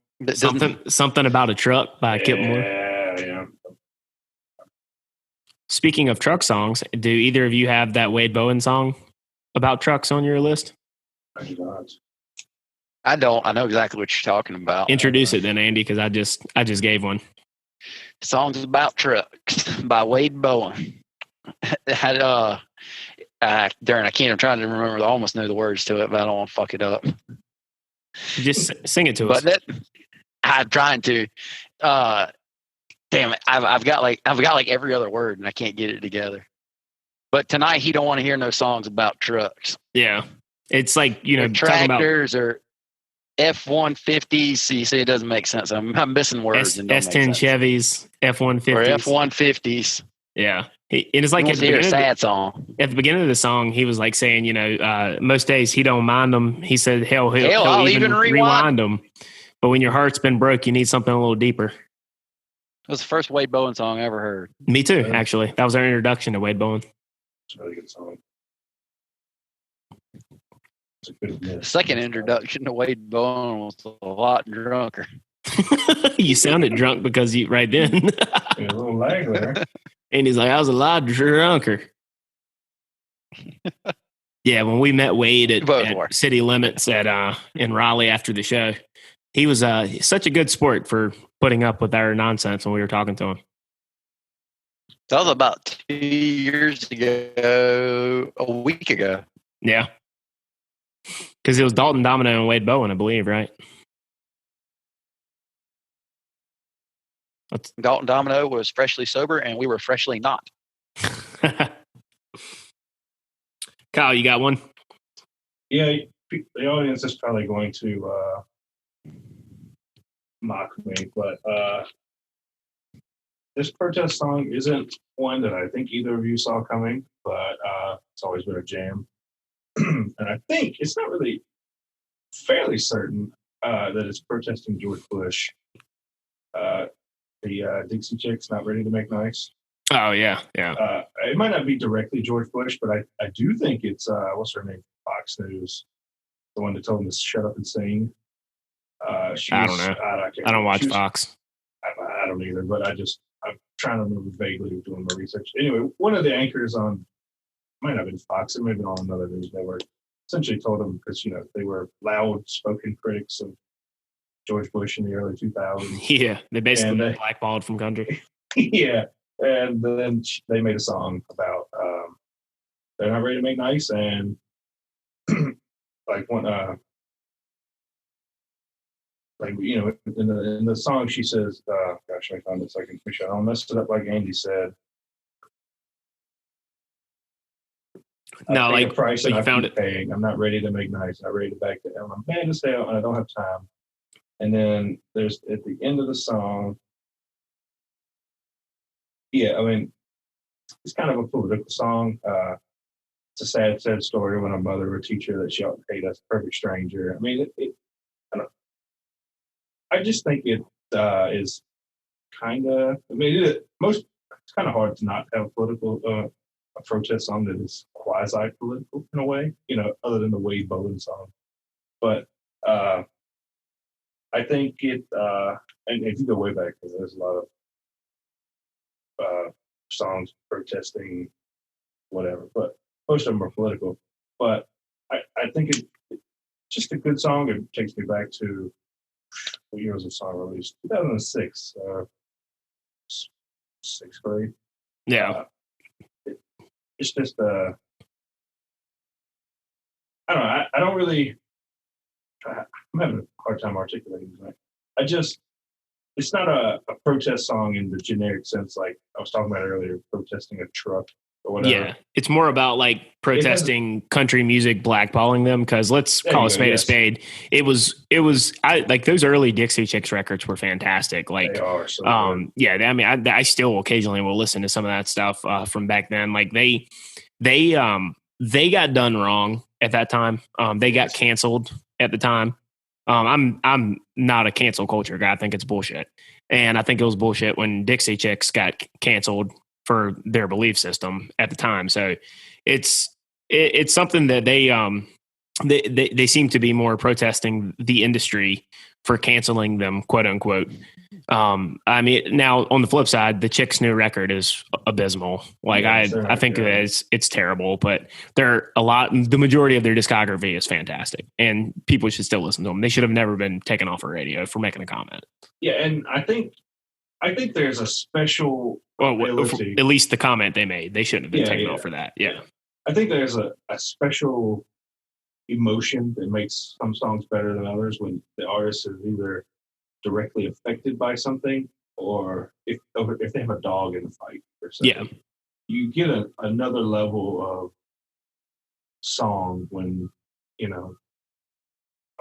Something About a Truck by Kip Moore. Yeah. Speaking of truck songs, do either of you have that Wade Bowen song about trucks on your list? I don't. I know exactly what you're talking about. Introduce it then, Andy, because I just gave one. Songs About Trucks by Wade Bowen. Darren, I'm trying to remember. I almost know the words to it, but I don't want to fuck it up. Just sing it to us. I'm trying to. Damn it! I've got like every other word, and I can't get it together. But tonight, he don't want to hear no songs about trucks. Yeah, it's like tractors or F-150s. So you see, it doesn't make sense. I'm missing words. S10 Chevys, F-150s, or F-150s. Yeah, it is like at the sad song. At the beginning of the song, he was like saying, most days he don't mind them. He said, "Hell, he'll even rewind them." But when your heart's been broke, you need something a little deeper. It was the first Wade Bowen song I ever heard. Me too, actually. That was our introduction to Wade Bowen. It's a really good song. The second introduction to Wade Bowen was a lot drunker. You sounded drunk because you right then. A little lag there. And he's like, I was a lot drunker. Yeah, when we met Wade at City Limits in Raleigh after the show, he was such a good sport for putting up with our nonsense when we were talking to him. That was about 2 years ago, a week ago. Yeah. Because it was Dalton Domino and Wade Bowen, I believe, right? Dalton Domino was freshly sober, and we were freshly not. Kyle, you got one? Yeah, the audience is probably going to mock me, but this protest song isn't one that I think either of you saw coming, but it's always been a jam. And I think it's not really fairly certain that it's protesting George Bush. The Dixie Chicks Not Ready to Make Nice. Oh yeah. It might not be directly George Bush, but I do think it's what's her name? Fox News, the one that told him to shut up and sing. I don't know. I don't watch Fox. I don't either, but I'm trying to remember vaguely doing my research. Anyway, one of the anchors on, might not have been Fox, it may have been on another news network, essentially told them, because they were loud spoken critics of George Bush in the early 2000s. Yeah, they basically blackballed from country. Yeah, and then they made a song about they're not ready to make nice, and like one in the song she says, gosh, I found it so I can make sure I don't mess it up like Andy said. No, like price you found it. Paying. I'm not ready to make nice. Not ready to back down. I'm mad as hell, and I don't have time. And then there's at the end of the song. Yeah, I mean, it's kind of a political song. It's a sad story when a mother or a teacher that she ought to hate a perfect stranger. I mean, I just think it is kind of. I mean, it's kind of hard to not have a protest song that is quasi-political in a way, other than the Wade Bowen song. But I think it, and if you go way back, there's a lot of songs protesting whatever, but most of them are political. But I think it's just a good song. It takes me back to, what year was the song released? 2006, sixth grade. Yeah. It's just I don't know. I don't really. I'm having a hard time articulating this. It's not a protest song in the generic sense, like I was talking about earlier, protesting a truck or whatever. Yeah, it's more about like protesting country music blackballing them, because let's call a spade a spade. It was like those early Dixie Chicks records were fantastic. Like, they are so good. Yeah, I mean, I still occasionally will listen to some of that stuff from back then. Like they got done wrong at that time. They got canceled at the time. I'm not a cancel culture guy. I think it's bullshit. And I think it was bullshit when Dixie Chicks got canceled for their belief system at the time. So it's something that they seem to be more protesting the industry for canceling them, quote unquote. I mean, now on the flip side, the Chicks' new record is abysmal. Like I think it's terrible, but the majority of their discography is fantastic, and people should still listen to them. They should have never been taken off of radio for making a comment. Yeah, and I think there's a special ability. At least the comment they made, they shouldn't have been taken off for that. Yeah. I think there's a special emotion that makes some songs better than others when the artist is either directly affected by something, or if they have a dog in the fight or something. Yeah, you get another level of song when I'll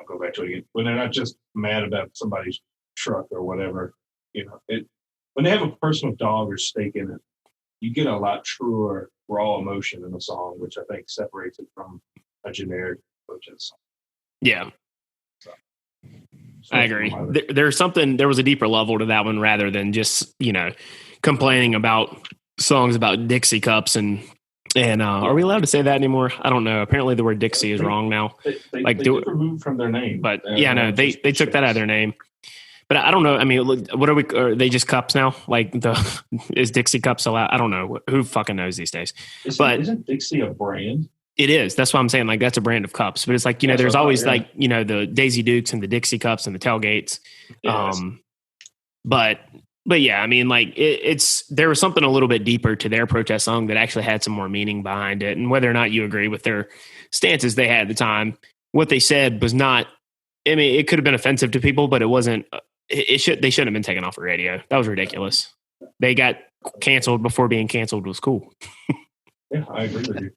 go back to it again, when they're not just mad about somebody's truck or whatever. When they have a personal dog or stake in it, you get a lot truer raw emotion in a song, which I think separates it from a generic protest song. Yeah. I agree. There was a deeper level to that one rather than just, complaining about songs about Dixie cups and are we allowed to say that anymore? I don't know. Apparently the word Dixie is wrong now. They removed from their name. But they took that out of their name. But I don't know. I mean, what are they just cups now? Like is Dixie cups allowed? I don't know. Who fucking knows these days? Isn't Dixie a brand? It is. That's what I'm saying. Like, that's a brand of cups. But it's like, there's always like, the Daisy Dukes and the Dixie cups and the tailgates. Yes. But yeah, I mean, like there was something a little bit deeper to their protest song that actually had some more meaning behind it. And whether or not you agree with their stances they had at the time, what they said was not, I mean, it could have been offensive to people, but it wasn't, they shouldn't have been taken off the radio. That was ridiculous. They got canceled before being canceled was cool. Yeah, I agree with you.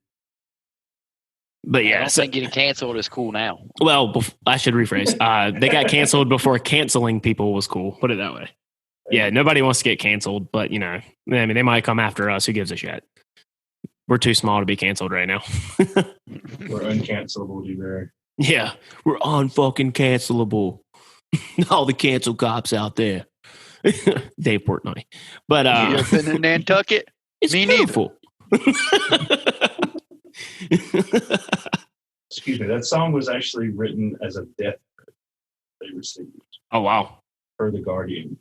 But yeah, I don't think getting canceled is cool now. Well, I should rephrase. They got canceled before canceling people was cool. Put it that way. Yeah, nobody wants to get canceled, but I mean, they might come after us. Who gives a shit? We're too small to be canceled right now. We're uncancelable, D-Berry. Yeah, we're unfucking cancelable. All the cancel cops out there. Dave Portnoy. But You ever been to Nantucket? it's Me beautiful. Excuse me. That song was actually written as a death threat they received Oh, wow. per The Guardian.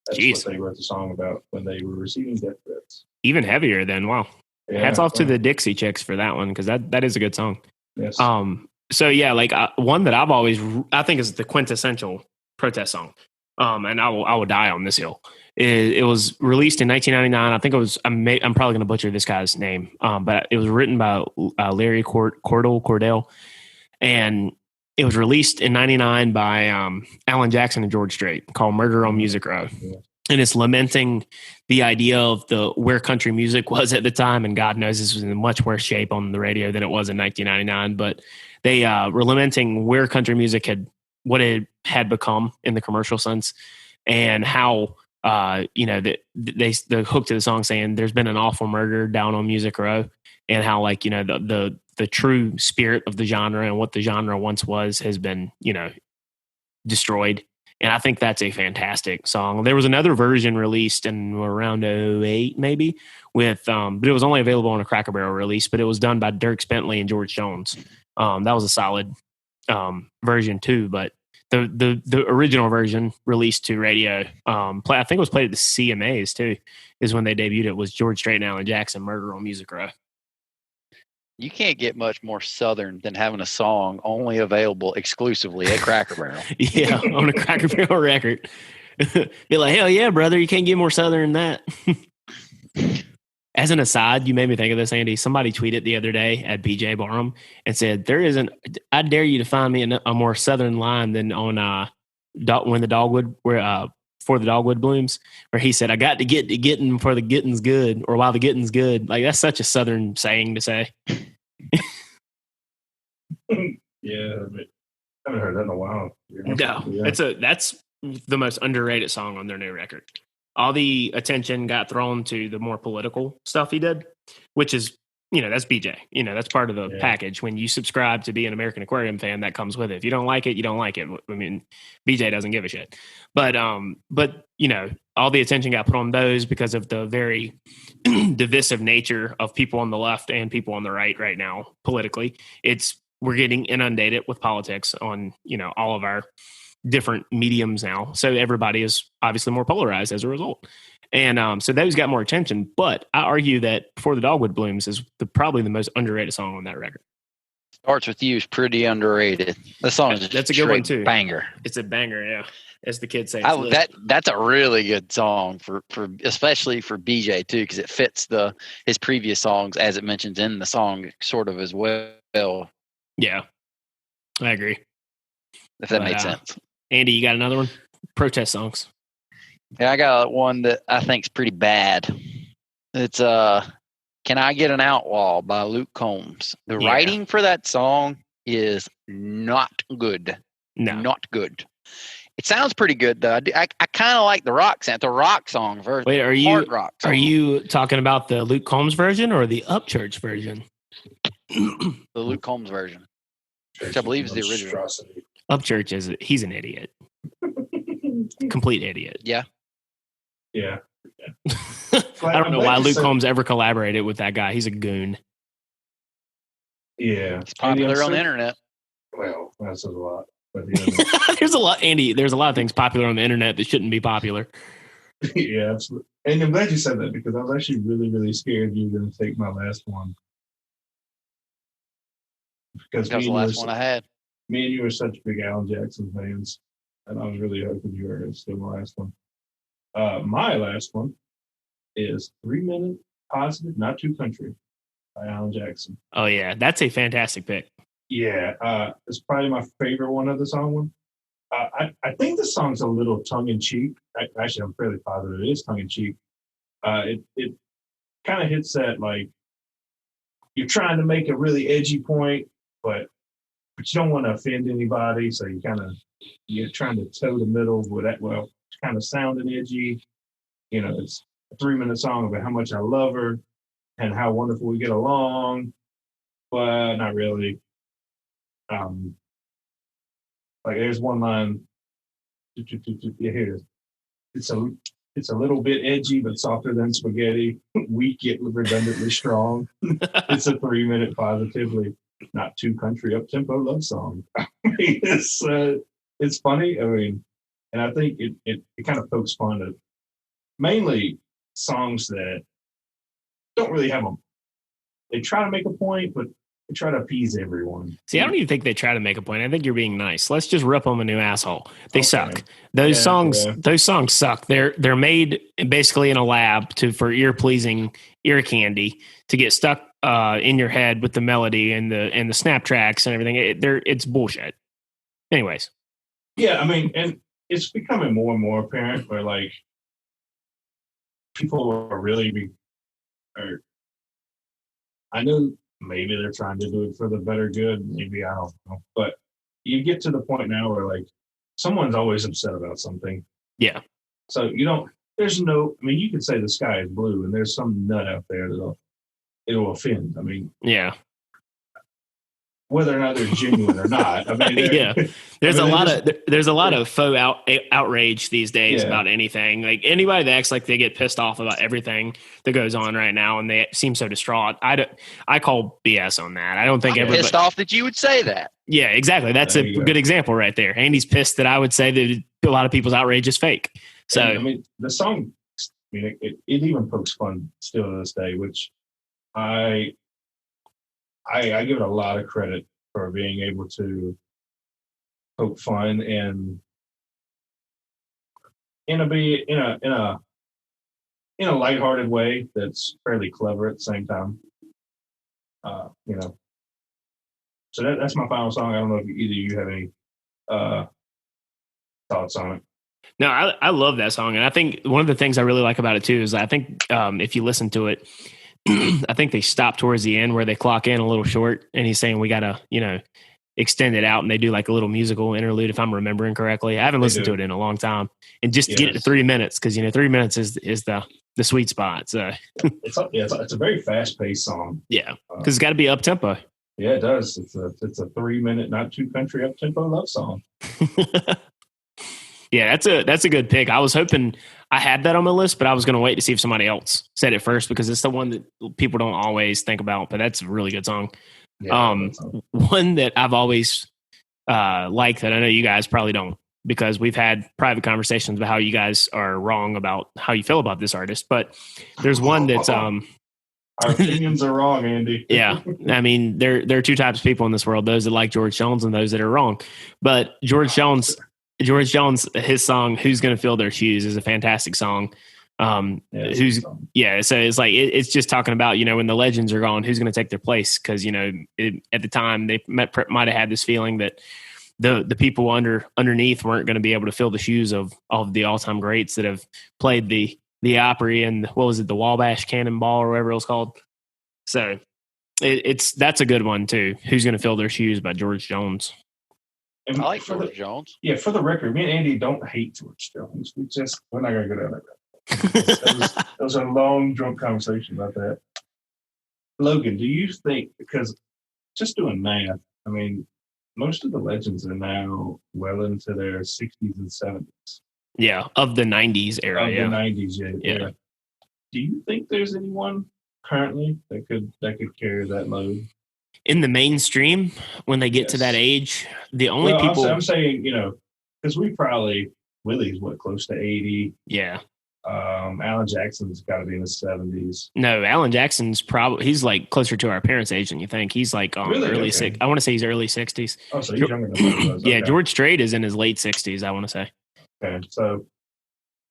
That's Jeez. what they wrote the song about when they were receiving death threats. Even heavier than, wow. Yeah, Hats off to the Dixie Chicks for that one, because that is a good song. Yes. So yeah, like one that I think is the quintessential protest song. And I will die on this hill. It was released in 1999. I think it was. I'm probably going to butcher this guy's name. But it was written by Larry Cordell, and it was released in '99 by Alan Jackson and George Strait, called "Murder on Music Row." Yeah. And it's lamenting the idea of where country music was at the time, and God knows this was in much worse shape on the radio than it was in 1999. But they were lamenting where country music what it had become in the commercial sense, and how the hook to the song saying there's been an awful murder down on Music Row, and how the true spirit of the genre and what the genre once was has been destroyed. And I think that's a fantastic song. There was another version released in around 2008 maybe but it was only available on a Cracker Barrel release, but it was done by Dierks Bentley and George Jones. That was a solid version too, but the original version released to radio, I think it was played at the CMAs too, is when they debuted it, was George Strait and Alan Jackson, "Murder on Music Row." You can't get much more Southern than having a song only available exclusively at Cracker Barrel. Yeah, on a Cracker Barrel record. Be like, hell yeah, brother, you can't get more Southern than that. As an aside, you made me think of this, Andy. Somebody tweeted the other day at BJ Barham and said, I dare you to find me a more Southern line than on when the dogwood, for the dogwood blooms, where he said, I got to get to getting for the getting's good, or while the getting's good. Like, that's such a Southern saying to say. Yeah, but I haven't heard that in a while. No, Yeah. that's the most underrated song on their new record. All the attention got thrown to the more political stuff he did, which is, that's BJ. That's part of the package. When you subscribe to be an American Aquarium fan, that comes with it. If you don't like it, you don't like it. I mean, BJ doesn't give a shit. But all the attention got put on those because of the very divisive nature of people on the left and people on the right now politically. We're getting inundated with politics on, all of our different mediums now. So everybody is obviously more polarized as a result. And so those got more attention. But I argue that Before the Dogwood Blooms is probably the most underrated song on that record. Starts With You is pretty underrated. The song is that's a good one too. Banger. It's a banger, yeah. As the kids say. That's a really good song for especially for BJ too, because it fits his previous songs, as it mentions in the song, sort of as well. Yeah, I agree. If that made sense. Andy, you got another one? Protest songs. Yeah, I got one that I think is pretty bad. It's Can I Get an Outlaw by Luke Combs. The writing for that song is not good. No. Not good. It sounds pretty good though. I kind of like the rock song version. Wait, hard rock song. Are you talking about the Luke Combs version or the Upchurch version? The Luke Combs version, which I believe is the original. Upchurch he's an idiot. Complete idiot. Yeah. Yeah. I don't know why Luke Combs ever collaborated with that guy. He's a goon. Yeah. He's popular on the internet. Well, that says a lot. But there's a lot, Andy. There's a lot of things popular on the internet that shouldn't be popular. Yeah, absolutely. And I'm glad you said that, because I was actually really, really scared you were going to take my last one. Because that was the last one I had. Me and you are such big Alan Jackson fans, and I was really hoping you were still my last one. My last one is 3 Minute Positive, Not Too Country by Alan Jackson. Oh, yeah. That's a fantastic pick. Yeah. It's probably my favorite one of the song one. I think the song's a little tongue-in-cheek. Actually, I'm fairly positive it is tongue-in-cheek. It kind of hits that, like, you're trying to make a really edgy point, but you don't want to offend anybody, so you're trying to toe the middle with that. Well, it's kind of sounding edgy. It's a 3-minute song about how much I love her and how wonderful we get along, but not really. Like there's one line. Yeah, here it is. It's a little bit edgy, but softer than spaghetti. Weak yet redundantly strong. It's a 3-minute positively not too country up tempo love song. I mean, it's funny. I mean, and I think it kind of pokes fun at mainly songs that don't really have a. They try to make a point, but they try to appease everyone. See, I don't even think they try to make a point. I think you're being nice. Let's just rip them a new asshole. They Okay. suck. Those songs suck. They're made basically in a lab for ear pleasing ear candy to get stuck in your head with the melody and the snap tracks and everything. It's bullshit. Anyways. Yeah, I mean, and it's becoming more and more apparent where like people are really I know maybe they're trying to do it for the better good. Maybe I don't know. But you get to the point now where like someone's always upset about something. Yeah. So there's no, I mean, you could say the sky is blue and there's some nut out there it'll offend. I mean, yeah. Whether or not they're genuine or not. I mean, yeah. There's a lot of faux outrage these days about anything. Like anybody that acts like they get pissed off about everything that goes on right now and they seem so distraught. I call BS on that. I don't think everybody pissed off that you would say that. Yeah, exactly. That's a good example right there. Andy's pissed that I would say that a lot of people's outrage is fake. So and, I mean, the song. I mean, it even pokes fun still to this day, which I give it a lot of credit for being able to poke fun and in a lighthearted way that's fairly clever at the same time. So that's my final song. I don't know if either of you have any thoughts on it. No, I love that song. And I think one of the things I really like about it too is I think if you listen to it, I think they stop towards the end where they clock in a little short and he's saying we got to, extend it out and they do like a little musical interlude if I'm remembering correctly. I haven't listened to it in a long time and just get it to 3 minutes because 3 minutes is the sweet spot. So it's a very fast paced song. Yeah, because it's got to be up tempo. Yeah, it does. It's a 3 minute, not too country up tempo love song. Yeah, that's a good pick. I was hoping I had that on my list, but I was going to wait to see if somebody else said it first because it's the one that people don't always think about. But that's a really good song. Yeah, one that I've always liked that I know you guys probably don't because we've had private conversations about how you guys are wrong about how you feel about this artist. But there's one that's our opinions are wrong, Andy. Yeah, I mean there are two types of people in this world: those that like George Jones and those that are wrong. But George Jones, his song "Who's Gonna Fill Their Shoes" is a fantastic song. So it's like it's just talking about when the legends are gone, who's going to take their place? Because at the time they might have had this feeling that the people underneath weren't going to be able to fill the shoes of all of the all-time greats that have played the Opry and what was it, the Wabash Cannonball or whatever it was called. So that's a good one too. Who's going to fill their shoes by George Jones. And I like George Jones. Yeah, for the record, me and Andy don't hate George Jones. We're not going to go down that road. Those are long, drunk conversations about that. Logan, do you think, because just doing math, I mean, most of the legends are now well into their 60s and 70s. Yeah, of the 90s era. The 90s, yeah. Do you think there's anyone currently that could carry that load? In the mainstream, when they get to that age, the only people... I'm saying, because Willie's close to 80. Yeah. Alan Jackson's got to be in his 70s. No, Alan Jackson's he's like closer to our parents' age than you think. He's like early six. I want to say he's early 60s. Oh, so he's younger than I was. Yeah, okay. George Strait is in his late 60s. I want to say. Okay, so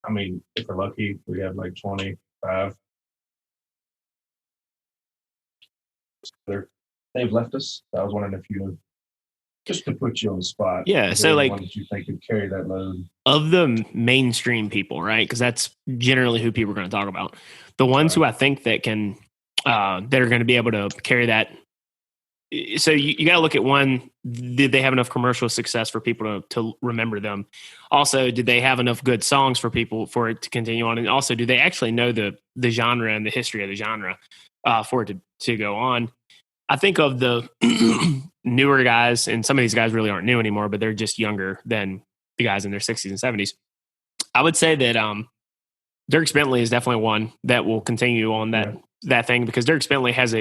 I mean, if we're lucky, we have like 25. They've left us. I was wondering if you. Just to put you on the spot. Yeah, so like, what did you think could carry that load? Of the mainstream people, right? Because that's generally who people are going to talk about. The ones who I think that can, that are going to be able to carry that. So you got to look at one, did they have enough commercial success for people to remember them? Also, did they have enough good songs for people for it to continue on? And also, do they actually know the genre and the history of the genre for it to go on? I think of the newer guys, and some of these guys really aren't new anymore, but they're just younger than the guys in their 60s and 70s. I would say that Dierks Bentley is definitely one that will continue on that thing, because Dierks Bentley has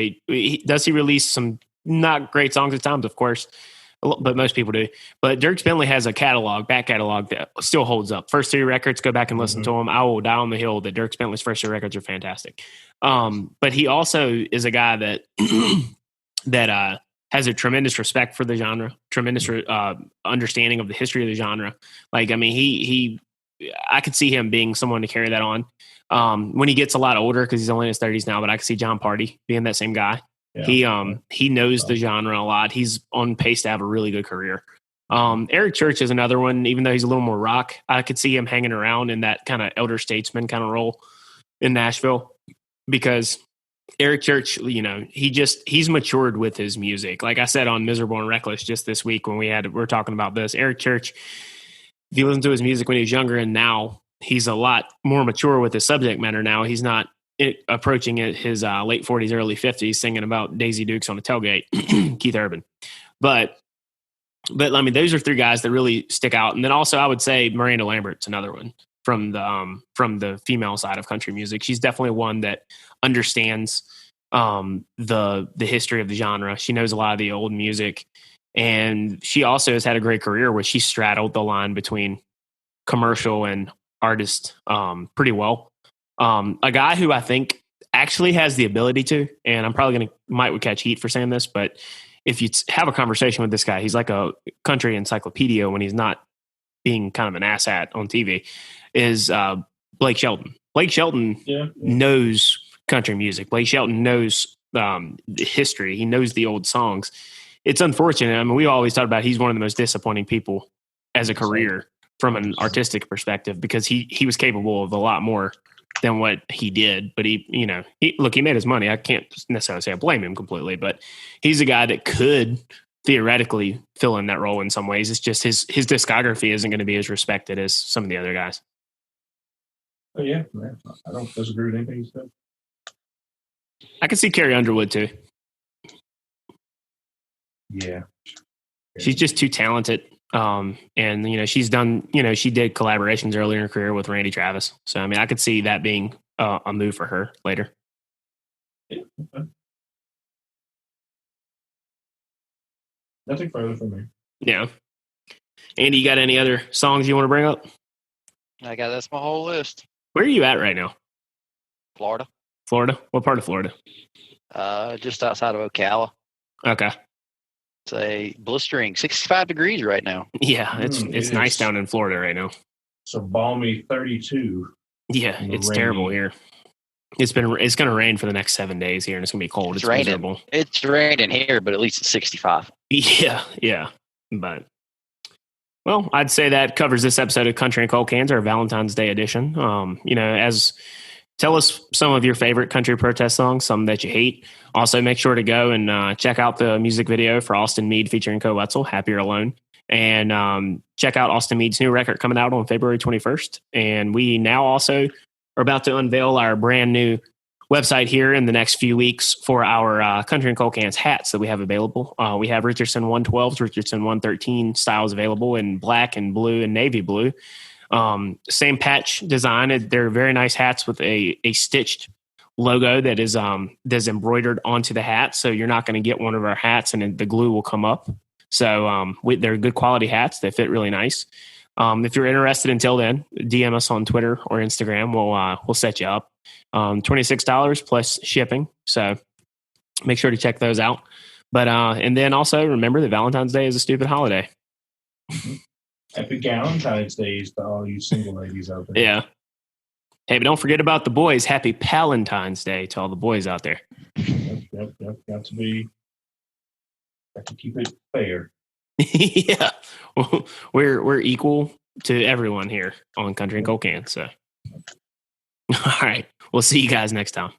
does he release some not great songs at times, of course, but most people do. But Dierks Bentley has a back catalog that still holds up. First three records, go back and listen to them. I will die on the hill that Dierks Bentley's first three records are fantastic. But he also is a guy that that has a tremendous respect for the genre, tremendous understanding of the history of the genre. Like, I mean, I could see him being someone to carry that on when he gets a lot older, because he's only in his 30s now. But I could see John Party being that same guy. Yeah. He knows the genre a lot. He's on pace to have a really good career. Eric Church is another one, even though he's a little more rock. I could see him hanging around in that kind of elder statesman kind of role in Nashville, because Eric Church, he's matured with his music. Like I said on Miserable and Reckless just this week when we're talking about this, Eric Church, if you listen to his music when he was younger and now, he's a lot more mature with his subject matter now. He's not approaching his late 40s, early 50s, singing about Daisy Dukes on a tailgate, Keith Urban. But I mean, those are three guys that really stick out. And then also I would say Miranda Lambert's another one from the female side of country music. She's definitely one that understands the history of the genre. She knows a lot of the old music, and she also has had a great career where she straddled the line between commercial and artist pretty well. A guy who I think actually has the ability to, and I'm probably might catch heat for saying this, but if you have a conversation with this guy, he's like a country encyclopedia when he's not being kind of an asshat on TV, is Blake Shelton. Blake Shelton knows country music. Blake Shelton knows the history. He knows the old songs. It's unfortunate. I mean, we always talk about he's one of the most disappointing people as a career from an artistic perspective, because he was capable of a lot more than what he did. But he made his money. I can't necessarily say I blame him completely, but he's a guy that could theoretically fill in that role in some ways. It's just his discography isn't going to be as respected as some of the other guys. Oh yeah, I don't disagree with anything you said. I can see Carrie Underwood too. Yeah. She's just too talented. And she's done, she did collaborations earlier in her career with Randy Travis. So, I mean, I could see that being a move for her later. Yeah. Okay. Nothing further from me. Yeah. Andy, you got any other songs you want to bring up? That's my whole list. Where are you at right now? Florida. Florida? What part of Florida? Just outside of Ocala. Okay. It's a blistering 65 degrees right now. Yeah, it's nice down in Florida right now. It's a balmy 32. Yeah, it's terrible here. It's going to rain for the next 7 days here, and it's going to be cold. It's raining. Miserable. It's raining here, but at least it's 65. Yeah. But, well, I'd say that covers this episode of Country and Cold Cans, our Valentine's Day edition. Tell us some of your favorite country protest songs, some that you hate. Also, make sure to go and check out the music video for Austin Meade featuring Koe Wetzel, Happier Alone. And check out Austin Meade's new record coming out on February 21st. And we now also are about to unveil our brand new website here in the next few weeks for our Country and Cold Cans hats that we have available. We have Richardson 112s, Richardson 113 styles available in black and blue and navy blue. Same patch design. They're very nice hats with a stitched logo that is that's embroidered onto the hat. So you're not going to get one of our hats and the glue will come up. So they're good quality hats. They fit really nice. If you're interested until then, DM us on Twitter or Instagram. We'll set you up. $26 plus shipping. So make sure to check those out. But and then also remember that Valentine's Day is a stupid holiday. Happy Valentine's Day to all you single ladies out there. Yeah. Hey, but don't forget about the boys. Happy Palentine's Day to all the boys out there. Yep. Got to keep it fair. Yeah. We're equal to everyone here on Country and Cold Cans. So, all right. We'll see you guys next time.